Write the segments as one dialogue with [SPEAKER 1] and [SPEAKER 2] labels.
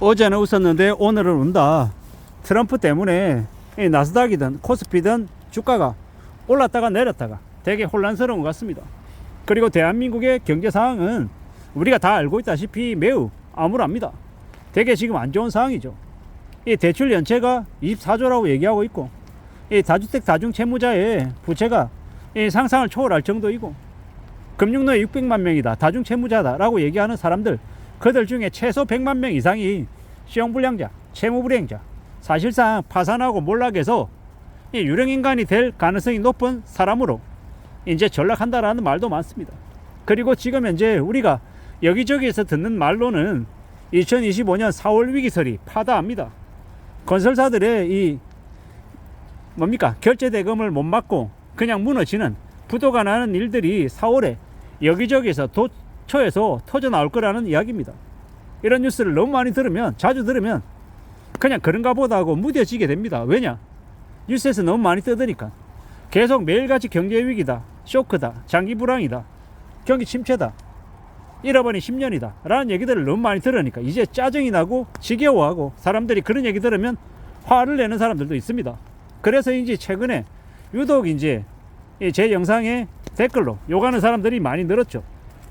[SPEAKER 1] 어제는 웃었는데 오늘은 운다. 트럼프 때문에 이 나스닥이든 코스피든 주가가 올랐다가 내렸다가 되게 혼란스러운 것 같습니다. 그리고 대한민국의 경제 상황은 우리가 다 알고 있다시피 매우 암울합니다. 되게 지금 안 좋은 상황이죠. 이 대출 연체가 24조라고 얘기하고 있고, 이 다주택 다중채무자의 부채가 이 상상을 초월할 정도이고, 금융노예 600만 명이다, 다중채무자다라고 얘기하는 사람들, 그들 중에 최소 100만 명 이상이 시형불량자, 채무불이행자, 사실상 파산하고 몰락해서 이 유령인간이 될 가능성이 높은 사람으로 이제 전락한다라는 말도 많습니다. 그리고 지금 현재 우리가 여기저기에서 듣는 말로는 2025년 4월 위기설이 파다합니다. 건설사들의 이 결제 대금을 못 받고 그냥 무너지는, 부도가 나는 일들이 4월에 여기저기에서 도처에서 터져 나올 거라는 이야기입니다. 이런 뉴스를 너무 많이 들으면, 자주 들으면 그냥 그런가 보다 하고 무뎌지게 됩니다. 왜냐? 뉴스에서 너무 많이 떠드니까. 계속 매일같이 경제 위기다, 쇼크다, 장기 불황이다, 경기 침체다, 잃어버린 10년이다 라는 얘기들을 너무 많이 들으니까 이제 짜증이 나고 지겨워하고, 사람들이 그런 얘기 들으면 화를 내는 사람들도 있습니다. 그래서인지 최근에 유독 이제 제 영상에 댓글로 욕하는 사람들이 많이 늘었죠.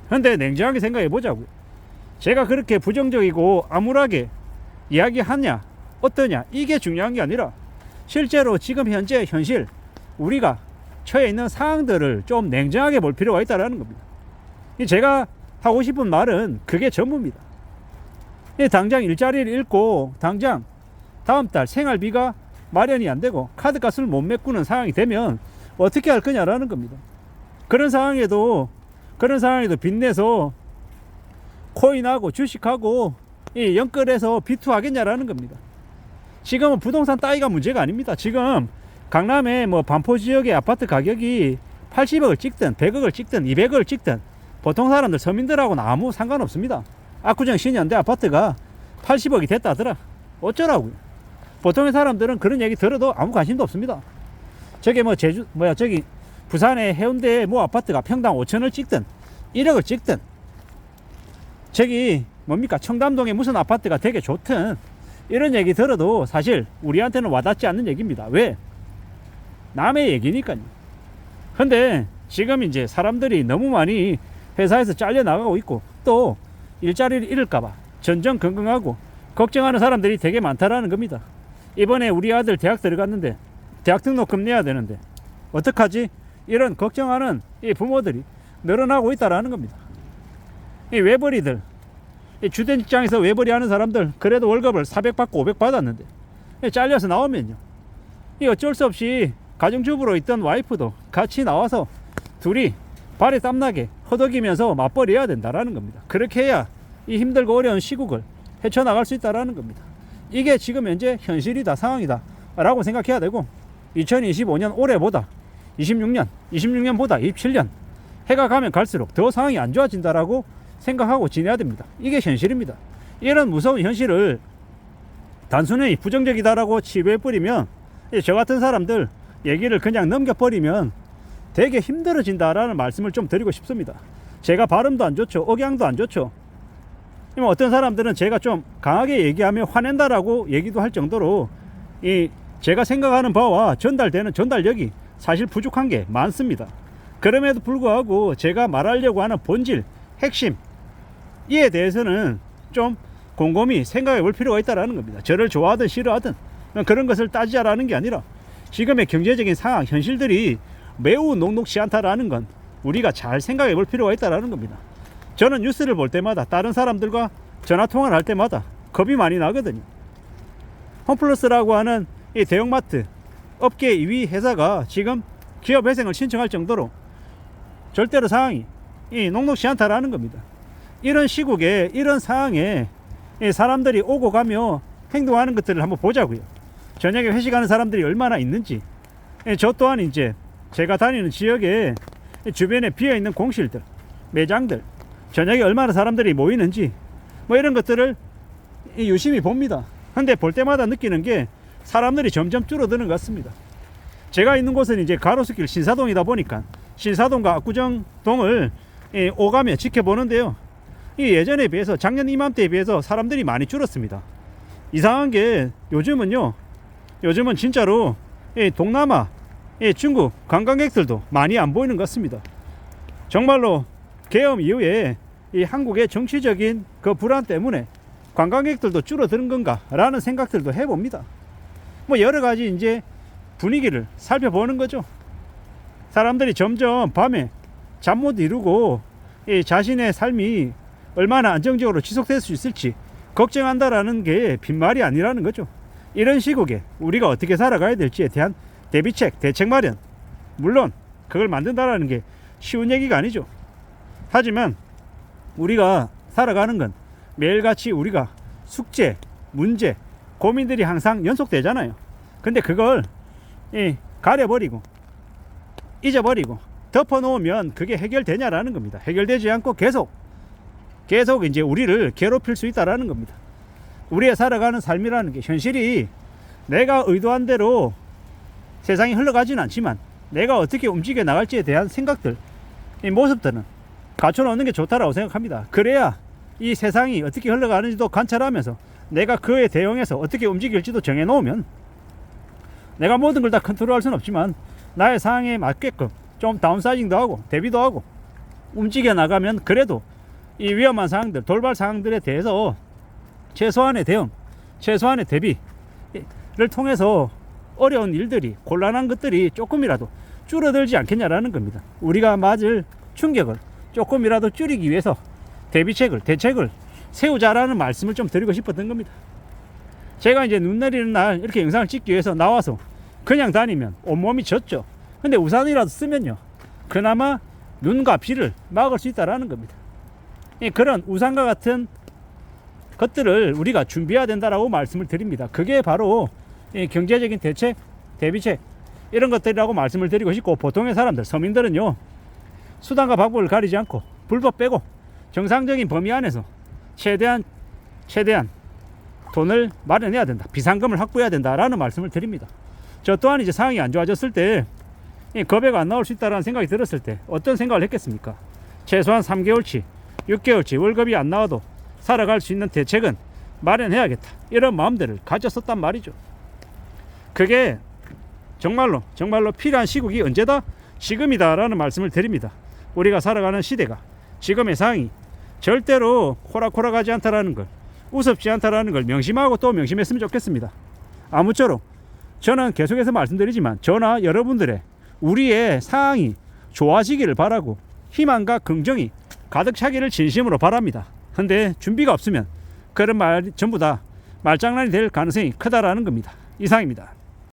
[SPEAKER 1] 근데 냉정하게 생각해 보자고요. 제가 그렇게 부정적이고 암울하게 이야기하냐 어떠냐 이게 중요한 게 아니라, 실제로 지금 현재 현실 우리가 처해 있는 상황들을 좀 냉정하게 볼 필요가 있다는 겁니다. 제가 하고 싶은 말은 그게 전부입니다. 당장 일자리를 잃고 당장 다음 달 생활비가 마련이 안 되고 카드값을 못 메꾸는 상황이 되면 어떻게 할 거냐라는 겁니다. 그런 상황에도 빚내서 코인하고 주식하고 연끌해서 비투하겠냐라는 겁니다. 지금은 부동산 따위가 문제가 아닙니다. 지금 강남의 반포 지역의 아파트 가격이 80억을 찍든 100억을 찍든 200억을 찍든 보통 사람들, 서민들하고는 아무 상관없습니다. 압구정 신현대 아파트가 80억이 됐다더라. 어쩌라고요? 보통의 사람들은 그런 얘기 들어도 아무 관심도 없습니다. 저게 저기 부산의 해운대 아파트가 평당 5천을 찍든 1억을 찍든, 저기 청담동의 무슨 아파트가 되게 좋든, 이런 얘기 들어도 사실 우리한테는 와닿지 않는 얘기입니다. 왜? 남의 얘기니까요. 근데 지금 이제 사람들이 너무 많이 회사에서 잘려나가고 있고, 또 일자리를 잃을까봐 전전긍긍하고 걱정하는 사람들이 되게 많다라는 겁니다. 이번에 우리 아들 대학 들어갔는데 대학 등록금 내야 되는데 어떡하지? 이런 걱정하는 이 부모들이 늘어나고 있다라는 겁니다. 이 외벌이들, 이 주된 직장에서 외벌이 하는 사람들, 그래도 월급을 400 받고 500 받았는데 잘려서 나오면요, 이 어쩔 수 없이 가정주부로 있던 와이프도 같이 나와서 둘이 발에 땀나게 허덕이면서 맞벌이해야 된다라는 겁니다. 그렇게 해야 이 힘들고 어려운 시국을 헤쳐나갈 수 있다라는 겁니다. 이게 지금 현재 현실이다, 상황이다 라고 생각해야 되고, 2025년 올해보다 26년보다 27년 해가 가면 갈수록 더 상황이 안 좋아진다라고 생각하고 지내야 됩니다. 이게 현실입니다. 이런 무서운 현실을 단순히 부정적이다라고 치부해버리면, 저 같은 사람들 얘기를 그냥 넘겨버리면 되게 힘들어진다라는 말씀을 좀 드리고 싶습니다. 제가 발음도 안 좋죠, 억양도 안 좋죠. 어떤 사람들은 제가 좀 강하게 얘기하면 화낸다라고 얘기도 할 정도로 제가 생각하는 바와 전달되는 전달력이 사실 부족한 게 많습니다. 그럼에도 불구하고 제가 말하려고 하는 본질, 핵심, 이에 대해서는 좀 곰곰이 생각해 볼 필요가 있다는 겁니다. 저를 좋아하든 싫어하든 그런 것을 따지자라는 게 아니라, 지금의 경제적인 상황, 현실들이 매우 녹록지 않다라는 건 우리가 잘 생각해 볼 필요가 있다는 겁니다. 저는 뉴스를 볼 때마다, 다른 사람들과 전화통화를 할 때마다 겁이 많이 나거든요. 홈플러스라고 하는 이 대형마트 업계 2위 회사가 지금 기업회생을 신청할 정도로 절대로 상황이 녹록지 않다라는 겁니다. 이런 시국에, 이런 상황에 사람들이 오고 가며 행동하는 것들을 한번 보자고요. 저녁에 회식하는 사람들이 얼마나 있는지, 저 또한 이제 제가 다니는 지역에 주변에 비어있는 공실들, 매장들, 저녁에 얼마나 사람들이 모이는지 이런 것들을 유심히 봅니다. 근데 볼 때마다 느끼는 게 사람들이 점점 줄어드는 것 같습니다. 제가 있는 곳은 이제 가로수길 신사동이다 보니까 신사동과 압구정동을 오가며 지켜보는데요, 예전에 비해서, 작년 이맘때에 비해서 사람들이 많이 줄었습니다. 이상한 게 요즘은 진짜로 이 동남아, 이 중국 관광객들도 많이 안 보이는 것 같습니다. 정말로 계엄 이후에 이 한국의 정치적인 그 불안 때문에 관광객들도 줄어드는 건가 라는 생각들도 해봅니다. 뭐 여러 가지 이제 분위기를 살펴보는 거죠. 사람들이 점점 밤에 잠 못 이루고 이 자신의 삶이 얼마나 안정적으로 지속될 수 있을지 걱정한다라는 게 빈말이 아니라는 거죠. 이런 시국에 우리가 어떻게 살아가야 될지에 대한 대비책, 대책 마련, 물론 그걸 만든다라는 게 쉬운 얘기가 아니죠. 하지만 우리가 살아가는 건 매일같이 우리가 숙제, 문제, 고민들이 항상 연속되잖아요. 근데 그걸 가려버리고 잊어버리고 덮어놓으면 그게 해결되냐라는 겁니다. 해결되지 않고 계속 이제 우리를 괴롭힐 수 있다라는 겁니다. 우리의 살아가는 삶이라는 게 현실이 내가 의도한 대로 세상이 흘러가지는 않지만 내가 어떻게 움직여 나갈지에 대한 생각들, 이 모습들은 갖춰놓는 게 좋다라고 생각합니다. 그래야 이 세상이 어떻게 흘러가는지도 관찰하면서 내가 그에 대응해서 어떻게 움직일지도 정해놓으면 내가 모든 걸 다 컨트롤할 수는 없지만 나의 상황에 맞게끔 좀 다운사이징도 하고 대비도 하고 움직여 나가면 그래도 이 위험한 상황들, 돌발 상황들에 대해서 최소한의 대응, 최소한의 대비를 통해서 어려운 일들이, 곤란한 것들이 조금이라도 줄어들지 않겠냐라는 겁니다. 우리가 맞을 충격을 조금이라도 줄이기 위해서 대비책을, 대책을 세우자라는 말씀을 좀 드리고 싶었던 겁니다. 제가 이제 눈 내리는 날 이렇게 영상을 찍기 위해서 나와서 그냥 다니면 온몸이 젖죠. 근데 우산이라도 쓰면요, 그나마 눈과 비를 막을 수 있다라는 겁니다. 그런 우산과 같은 것들을 우리가 준비해야 된다라고 말씀을 드립니다. 그게 바로 경제적인 대책, 대비책 이런 것들이라고 말씀을 드리고 싶고, 보통의 사람들, 서민들은요, 수단과 방법을 가리지 않고 불법 빼고 정상적인 범위 안에서 최대한 돈을 마련해야 된다, 비상금을 확보해야 된다라는 말씀을 드립니다. 저 또한 이제 상황이 안 좋아졌을 때, 겁에가 안 나올 수 있다는 생각이 들었을 때 어떤 생각을 했겠습니까? 최소한 3개월치, 6개월치 월급이 안 나와도 살아갈 수 있는 대책은 마련해야겠다, 이런 마음들을 가졌었단 말이죠. 그게 정말로 필요한 시국이 언제다? 지금이다라는 말씀을 드립니다. 우리가 살아가는 시대가, 지금의 상황이 절대로 호락호락하지 않다라는 걸, 우습지 않다라는 걸 명심하고 또 명심했으면 좋겠습니다. 아무쪼록 저는 계속해서 말씀드리지만 저나 여러분들의 우리의 상황이 좋아지기를 바라고 희망과 긍정이 가득 차기를 진심으로 바랍니다. 근데 준비가 없으면 그런 말 전부 다 말장난이 될 가능성이 크다라는 겁니다. 이상입니다.